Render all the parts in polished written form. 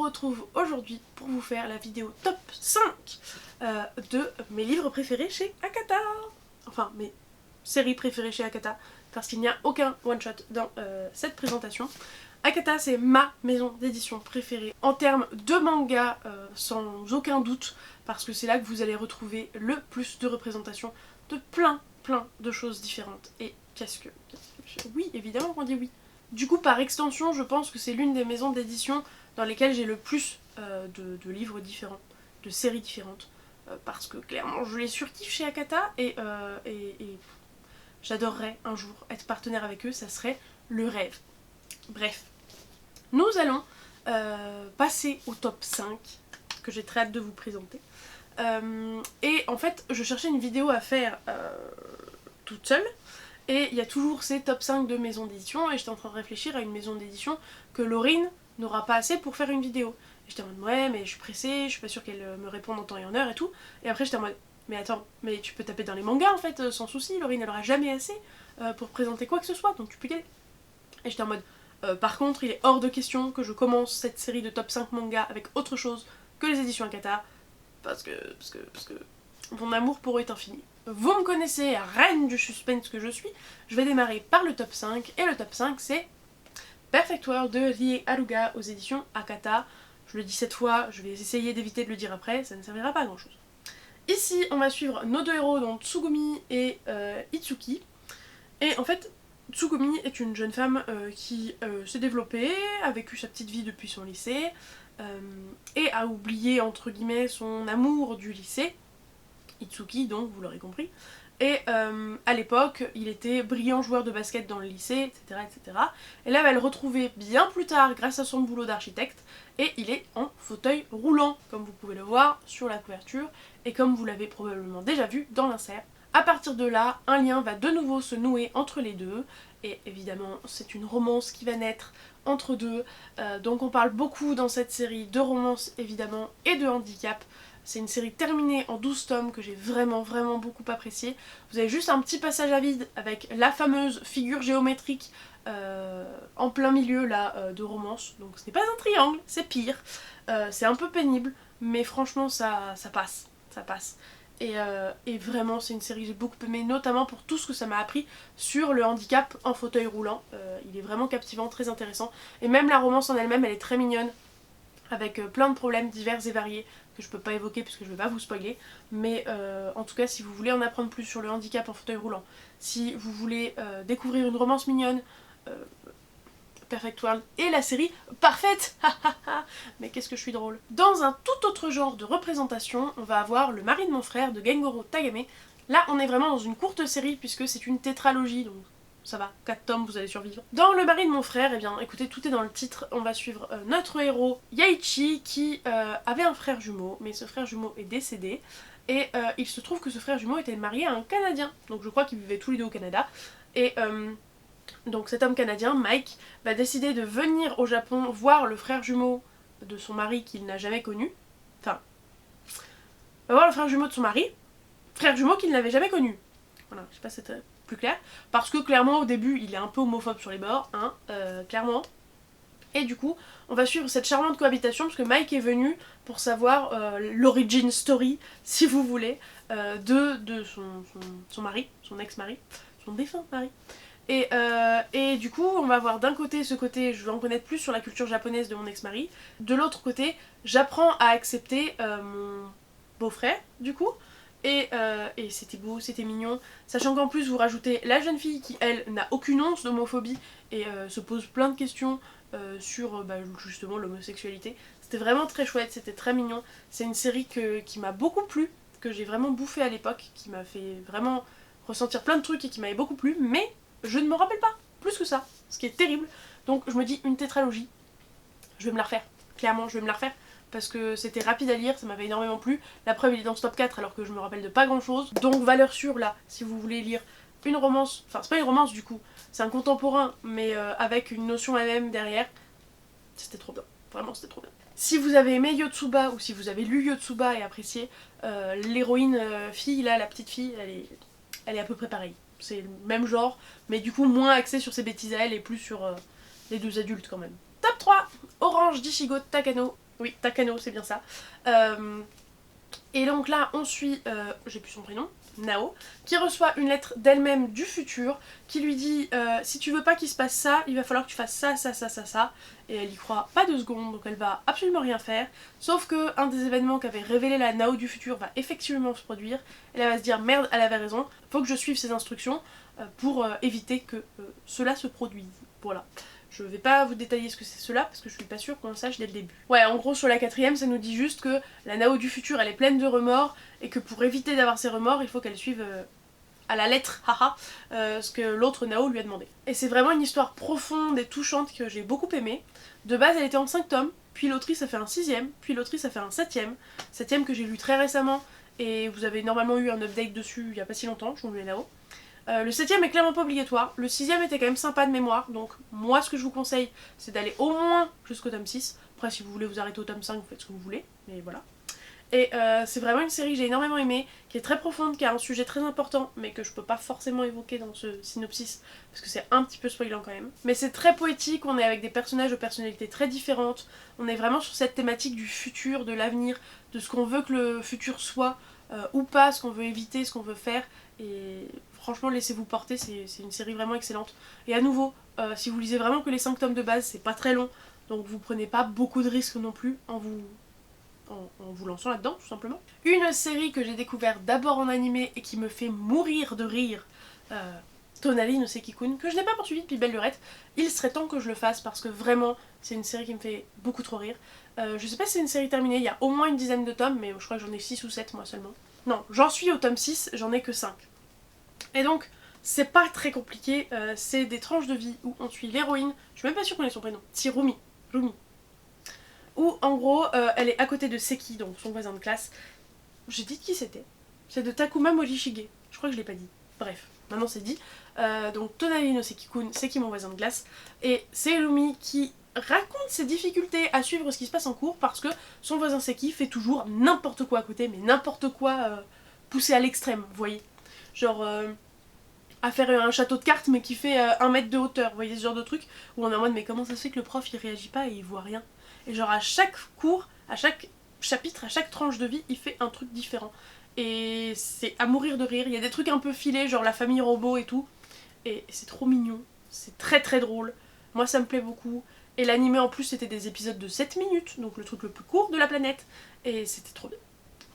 retrouve aujourd'hui pour vous faire la vidéo top 5 de mes livres préférés chez Akata. Enfin, mes séries préférées chez Akata, parce qu'il n'y a aucun one-shot dans cette présentation. Akata, c'est ma maison d'édition préférée en termes de manga, sans aucun doute, parce que c'est là que vous allez retrouver le plus de représentations de plein de choses différentes. Et qu'est-ce que... Oui, évidemment qu'on dit oui. Du coup, par extension, je pense que c'est l'une des maisons d'édition dans lesquelles j'ai le plus de livres différents, de séries différentes, parce que clairement, je les surkiffe chez Akata, et j'adorerais un jour être partenaire avec eux, ça serait le rêve. Bref, nous allons passer au top 5, que j'ai très hâte de vous présenter. Et en fait, je cherchais une vidéo à faire toute seule, et il y a toujours ces top 5 de maisons d'édition, et j'étais en train de réfléchir à une maison d'édition que Laurine n'aura pas assez pour faire une vidéo. Et j'étais en mode, ouais, mais je suis pressée, je suis pas sûre qu'elle me réponde en temps et en heure et tout. Et après j'étais en mode, mais attends, mais tu peux taper dans les mangas en fait, sans souci, Laurine elle aura jamais assez pour présenter quoi que ce soit, donc tu peux y aller. Et j'étais en mode, par contre, il est hors de question que je commence cette série de top 5 mangas avec autre chose que les éditions Akata, parce que mon amour pour eux est infini. Vous me connaissez, reine du suspense que je suis, je vais démarrer par le top 5, et le top 5 c'est Perfect World de Rie Haruga aux éditions Akata. Je le dis cette fois, je vais essayer d'éviter de le dire après, ça ne servira pas à grand chose. Ici, on va suivre nos deux héros, donc Tsugumi et Itsuki. Et en fait, Tsugumi est une jeune femme qui s'est développée, a vécu sa petite vie depuis son lycée, et a oublié, entre guillemets, son amour du lycée. Itsuki, donc, vous l'aurez compris. Et à l'époque, il était brillant joueur de basket dans le lycée, etc. etc. Et là, elle va le retrouver bien plus tard grâce à son boulot d'architecte. Et il est en fauteuil roulant, comme vous pouvez le voir sur la couverture, et comme vous l'avez probablement déjà vu dans l'insert. A partir de là, un lien va de nouveau se nouer entre les deux, et évidemment, c'est une romance qui va naître entre deux. Donc on parle beaucoup dans cette série de romance, évidemment, et de handicap. C'est une série terminée en 12 tomes que j'ai vraiment beaucoup appréciée. Vous avez juste un petit passage à vide avec la fameuse figure géométrique en plein milieu là de romance. Donc ce n'est pas un triangle, c'est pire. C'est un peu pénible, mais franchement ça passe. Ça passe. Et vraiment c'est une série que j'ai beaucoup aimée, notamment pour tout ce que ça m'a appris sur le handicap en fauteuil roulant. Il est vraiment captivant, très intéressant. Et même la romance en elle-même, elle est très mignonne, avec plein de problèmes divers et variés que je peux pas évoquer puisque je vais pas vous spoiler, mais en tout cas si vous voulez en apprendre plus sur le handicap en fauteuil roulant, si vous voulez découvrir une romance mignonne, Perfect World est la série parfaite. Mais qu'est-ce que je suis drôle. Dans un tout autre genre de représentation, on va avoir Le mari de mon frère de Gengoro Tagame. Là on est vraiment dans une courte série puisque c'est une tétralogie, donc ça va, 4 tomes, vous allez survivre. Dans Le mari de mon frère, eh bien écoutez, tout est dans le titre, on va suivre notre héros Yaichi qui avait un frère jumeau, mais ce frère jumeau est décédé, et il se trouve que ce frère jumeau était marié à un Canadien, donc je crois qu'ils vivaient tous les deux au Canada, et donc cet homme canadien, Mike, va décider de venir au Japon voir le frère jumeau de son mari qu'il n'a jamais connu, enfin, va voir le frère jumeau de son mari, frère jumeau qu'il n'avait jamais connu. Voilà, je sais pas si c'était plus clair, parce que clairement au début il est un peu homophobe sur les bords, hein, clairement. Et du coup, on va suivre cette charmante cohabitation parce que Mike est venu pour savoir l'origin story, si vous voulez, de son mari, son ex-mari, son défunt mari. Et du coup, on va voir d'un côté ce côté, je vais en connaître plus sur la culture japonaise de mon ex-mari, de l'autre côté, j'apprends à accepter mon beau-frère, du coup. Et c'était beau, c'était mignon, sachant qu'en plus vous rajoutez la jeune fille qui elle n'a aucune once d'homophobie et se pose plein de questions sur justement l'homosexualité. C'était vraiment très chouette, c'était très mignon. C'est une série qui m'a beaucoup plu, que j'ai vraiment bouffé à l'époque, qui m'a fait vraiment ressentir plein de trucs et qui m'avait beaucoup plu, mais je ne me rappelle pas plus que ça, ce qui est terrible. Donc je me dis une tétralogie, je vais me la refaire, clairement je vais me la refaire. Parce que c'était rapide à lire, ça m'avait énormément plu. La preuve il est dans ce top 4 alors que je me rappelle de pas grand chose. Donc valeur sûre là, si vous voulez lire une romance, enfin c'est pas une romance du coup, c'est un contemporain mais avec une notion MM derrière, c'était trop bien, vraiment c'était trop bien. Si vous avez aimé Yotsuba ou si vous avez lu Yotsuba et apprécié, l'héroïne fille là, la petite fille, elle est à peu près pareille. C'est le même genre, mais du coup moins axé sur ses bêtises à elle et plus sur les deux adultes quand même. Top 3, Orange d'Ishigo Takano. Oui, Takano, c'est bien ça. Et donc là, on suit, j'ai plus son prénom, Nao, qui reçoit une lettre d'elle-même du futur, qui lui dit si tu veux pas qu'il se passe ça, il va falloir que tu fasses ça, ça, ça, ça, ça. Et elle y croit pas 2 secondes, donc elle va absolument rien faire. Sauf que un des événements qu'avait révélé la Nao du futur va effectivement se produire. Et elle va se dire merde, elle avait raison, faut que je suive ses instructions pour éviter que cela se produise. Voilà. Je vais pas vous détailler ce que c'est cela parce que je suis pas sûre qu'on le sache dès le début. Ouais, en gros sur la 4ème, ça nous dit juste que la Nao du futur elle est pleine de remords et que pour éviter d'avoir ces remords, il faut qu'elle suive à la lettre, haha, ce que l'autre Nao lui a demandé. Et c'est vraiment une histoire profonde et touchante que j'ai beaucoup aimée. De base, elle était en 5 tomes, puis l'autrice a fait un 6ème, puis l'autrice a fait un 7ème que j'ai lu très récemment et vous avez normalement eu un update dessus il y a pas si longtemps, je vous le mets là-haut. Le 7ème est clairement pas obligatoire, le 6ème était quand même sympa de mémoire, donc moi ce que je vous conseille c'est d'aller au moins jusqu'au tome 6, après si vous voulez vous arrêter au tome 5 vous faites ce que vous voulez, mais voilà. Et c'est vraiment une série que j'ai énormément aimée, qui est très profonde, qui a un sujet très important, mais que je peux pas forcément évoquer dans ce synopsis, parce que c'est un petit peu spoilant quand même. Mais c'est très poétique, on est avec des personnages de personnalités très différentes, on est vraiment sur cette thématique du futur, de l'avenir, de ce qu'on veut que le futur soit, ou pas, ce qu'on veut éviter, ce qu'on veut faire, et franchement laissez-vous porter, c'est une série vraiment excellente. Et à nouveau, si vous lisez vraiment que les 5 tomes de base, c'est pas très long, donc vous prenez pas beaucoup de risques non plus en vous lançant là-dedans, tout simplement. Une série que j'ai découvert d'abord en animé et qui me fait mourir de rire, Tonali no Sekikun, que je n'ai pas poursuivi depuis belle lurette. Il serait temps que je le fasse parce que vraiment, c'est une série qui me fait beaucoup trop rire. Je sais pas si c'est une série terminée, il y a au moins une dizaine de tomes, mais je crois que j'en ai 6 ou 7 moi seulement. Non, j'en suis au tome 6, j'en ai que 5. Et donc, c'est pas très compliqué, c'est des tranches de vie où on suit l'héroïne, je suis même pas sûre qu'on ait son prénom, Rumi. Où en gros, elle est à côté de Seki, donc son voisin de classe. J'ai dit de qui c'était. C'est de Takuma Morishige, je crois que je l'ai pas dit. Bref, maintenant c'est dit. Donc Tonali no Seki-kun, Seki mon voisin de classe. Et c'est Rumi qui raconte ses difficultés à suivre ce qui se passe en cours parce que son voisin Seki fait toujours n'importe quoi à côté, mais n'importe quoi poussé à l'extrême, vous voyez. Genre à faire un château de cartes mais qui fait 1 mètre de hauteur, vous voyez ce genre de truc où on est en mode mais comment ça se fait que le prof il réagit pas et il voit rien. Et genre à chaque cours, à chaque chapitre, à chaque tranche de vie, il fait un truc différent. Et c'est à mourir de rire, il y a des trucs un peu filés, genre la famille robot et tout. Et c'est trop mignon, c'est très très drôle, moi ça me plaît beaucoup. Et l'animé en plus c'était des épisodes de 7 minutes, donc le truc le plus court de la planète. Et c'était trop bien.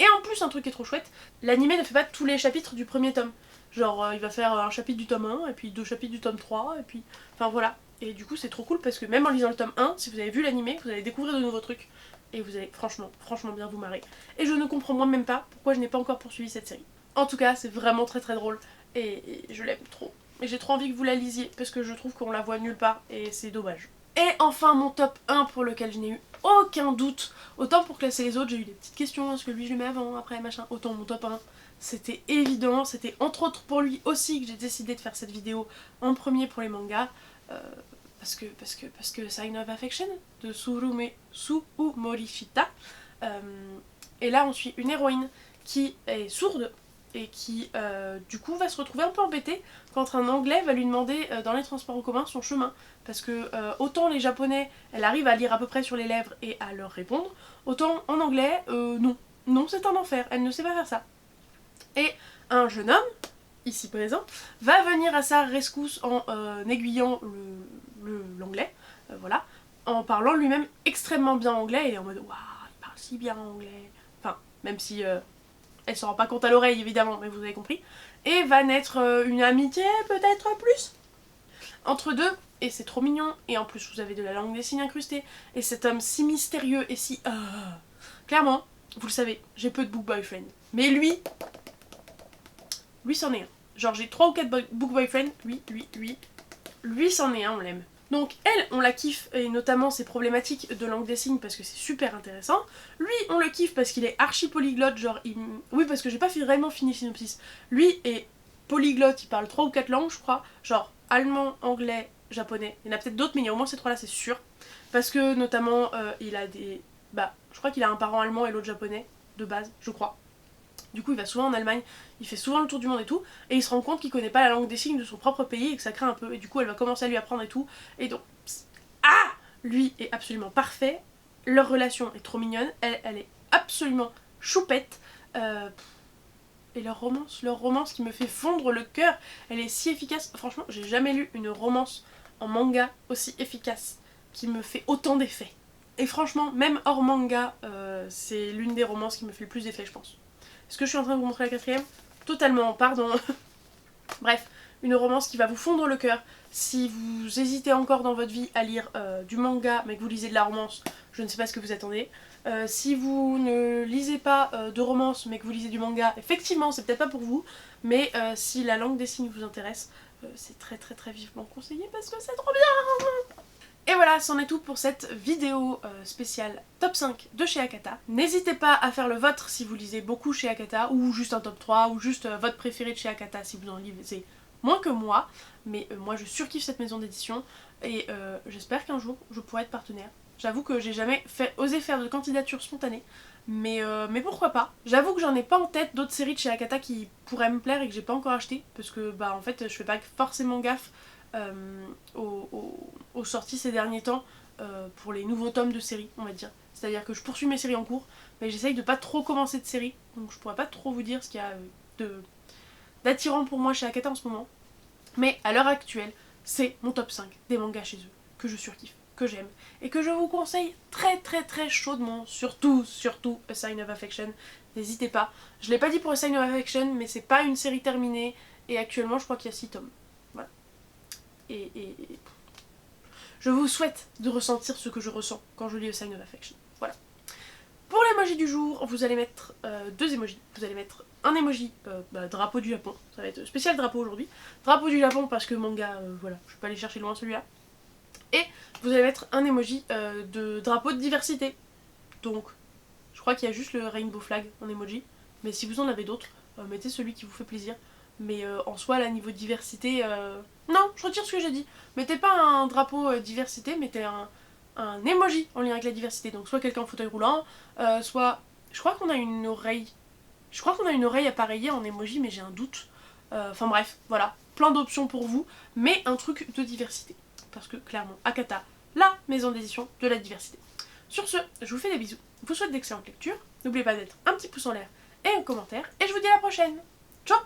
Et en plus un truc qui est trop chouette, l'animé ne fait pas tous les chapitres du premier tome. Genre il va faire un chapitre du tome 1, et puis 2 chapitres du tome 3, et puis... Enfin voilà. Et du coup c'est trop cool parce que même en lisant le tome 1, si vous avez vu l'animé, vous allez découvrir de nouveaux trucs. Et vous allez franchement bien vous marrer. Et je ne comprends moi-même pas pourquoi je n'ai pas encore poursuivi cette série. En tout cas, c'est vraiment très très drôle. Et je l'aime trop. Et j'ai trop envie que vous la lisiez parce que je trouve qu'on la voit nulle part et c'est dommage. Et enfin mon top 1 pour lequel je n'ai eu aucun doute. Autant pour classer les autres, j'ai eu des petites questions, est-ce que lui je le mets avant, après, machin. Autant mon top 1, c'était évident, c'était entre autres pour lui aussi que j'ai décidé de faire cette vidéo en premier pour les mangas. Parce que Sign of Affection de Tsuyu Morishita. Et là on suit une héroïne qui est sourde et qui du coup va se retrouver un peu embêtée quand un anglais va lui demander dans les transports en commun son chemin. Parce que autant les japonais, elle arrive à lire à peu près sur les lèvres et à leur répondre, autant en anglais, non. Non, c'est un enfer, elle ne sait pas faire ça. Et un jeune homme, ici présent, va venir à sa rescousse en aiguillant l'anglais, voilà, en parlant lui-même extrêmement bien anglais et en mode waouh, il parle si bien anglais. Enfin, même si elle s'en rend pas compte à l'oreille évidemment, mais vous avez compris. Et va naître une amitié peut-être plus entre deux, et c'est trop mignon. Et en plus vous avez de la langue des signes incrustée, et cet homme si mystérieux et si... Clairement, vous le savez, j'ai peu de book boyfriend. Mais lui c'en est un. Genre j'ai 3 ou 4 book boyfriend, lui c'en est un, on l'aime. Donc elle, on la kiffe, et notamment ses problématiques de langue des signes parce que c'est super intéressant. Lui, on le kiffe parce qu'il est archi polyglotte, genre il... Oui, parce que j'ai pas vraiment fini le synopsis. Lui est polyglotte, il parle 3 ou 4 langues, je crois. Genre allemand, anglais, japonais. Il y en a peut-être d'autres, mais il y a au moins ces 3 là, c'est sûr. Parce que notamment, il a des... Bah, je crois qu'il a un parent allemand et l'autre japonais, de base, je crois. Du coup il va souvent en Allemagne, il fait souvent le tour du monde et tout, et il se rend compte qu'il connaît pas la langue des signes de son propre pays et que ça craint un peu, et du coup elle va commencer à lui apprendre et tout, et donc... Ah, lui est absolument parfait, Leur relation est trop mignonne, elle est absolument choupette. Et leur romance qui me fait fondre le cœur, elle est si efficace. Franchement, j'ai jamais lu une romance en manga aussi efficace, qui me fait autant d'effets. Et franchement, même hors manga, c'est l'une des romances qui me fait le plus d'effets, je pense. Est-ce que je suis en train de vous montrer la quatrième? Totalement, pardon. Bref, une romance qui va vous fondre le cœur. Si vous hésitez encore dans votre vie à lire du manga, mais que vous lisez de la romance, je ne sais pas ce que vous attendez. Si vous ne lisez pas de romance, mais que vous lisez du manga, effectivement, c'est peut-être pas pour vous. Mais si la langue des signes vous intéresse, c'est très très très vivement conseillé parce que c'est trop bien. Et voilà, c'en est tout pour cette vidéo spéciale top 5 de chez Akata. N'hésitez pas à faire le vôtre si vous lisez beaucoup chez Akata, ou juste un top 3, ou juste votre préféré de chez Akata si vous en lisez moins que moi. Mais moi je surkiffe cette maison d'édition, et j'espère qu'un jour je pourrai être partenaire. J'avoue que j'ai jamais osé faire de candidature spontanée, mais pourquoi pas. J'avoue que j'en ai pas en tête d'autres séries de chez Akata qui pourraient me plaire et que j'ai pas encore acheté, parce que bah en fait je fais pas forcément gaffe aux sorties ces derniers temps pour les nouveaux tomes de séries, on va dire. C'est-à-dire que je poursuis mes séries en cours, mais j'essaye de pas trop commencer de séries, donc je pourrais pas trop vous dire ce qu'il y a d'attirant pour moi chez Akata en ce moment. Mais à l'heure actuelle, c'est mon top 5 des mangas chez eux, que je surkiffe, que j'aime, et que je vous conseille très très très chaudement, surtout A Sign of Affection. N'hésitez pas. Je l'ai pas dit pour A Sign of Affection, mais c'est pas une série terminée, et actuellement je crois qu'il y a 6 tomes. Voilà. Et je vous souhaite de ressentir ce que je ressens quand je lis A Sign of Affection. Voilà. Pour l'emoji du jour, vous allez mettre deux emojis. Vous allez mettre un emoji drapeau du Japon. Ça va être spécial drapeau aujourd'hui. Drapeau du Japon parce que manga, voilà, je vais pas aller chercher loin celui-là. Et vous allez mettre un emoji de drapeau de diversité. Donc, je crois qu'il y a juste le rainbow flag en emoji. Mais si vous en avez d'autres, mettez celui qui vous fait plaisir. Mais en soi, là, niveau diversité... Non, je retire ce que j'ai dit. Mettez pas un drapeau diversité, mettez un emoji en lien avec la diversité. Donc soit quelqu'un en fauteuil roulant, soit... Je crois qu'on a une oreille... Je crois qu'on a une oreille appareillée en emoji, mais j'ai un doute. Enfin bref, voilà. Plein d'options pour vous, mais un truc de diversité. Parce que clairement, Akata, la maison d'édition de la diversité. Sur ce, je vous fais des bisous. Je vous souhaite d'excellentes lectures. N'oubliez pas d'être un petit pouce en l'air et un commentaire. Et je vous dis à la prochaine. Ciao!